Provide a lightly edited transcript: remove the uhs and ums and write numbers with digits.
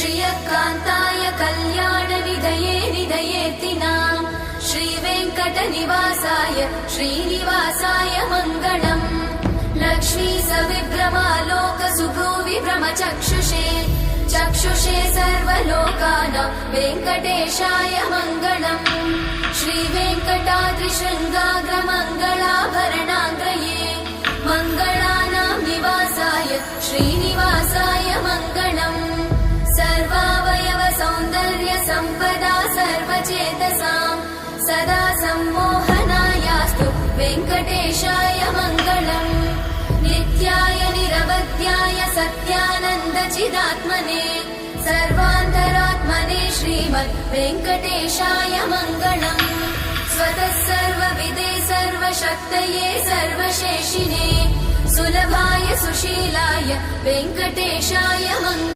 श्रियकान्ताय कल्याणनिधये निधयेतिनाम् श्रीवेङ्कटनिवासाय श्रीनिवासाय मङ्गलम् लक्ष्मी सविभ्रमालोकसुभ्रूविभ्रमचक्षुषे चक्षुषे सर्वलोकानां वेङ्कटेशाय मङ्गलम् श्रीवेङ्कटाद्रिशृङ्गाग्रमङ्गलाभरणाङ्गये मङ्गलानां निवासाय श्रीनिवासाय मङ्गलम् सर्वावयव सौन्दर्य सम्पदा सर्वचेतसां सदा सम्मोहनायास्तु वेङ्कटेशाय मङ्गलम् नित्याय निरवध्याय सत्यानन्दचिदात्मने सर्वान्तरात्मने श्रीमद् वेङ्कटेशाय मङ्गलम् स्वतः सर्वविदे सर्वशक्तये सर्वशेषिने सुलभाय सुशीलाय वेङ्कटेशाय मङ्गलम्।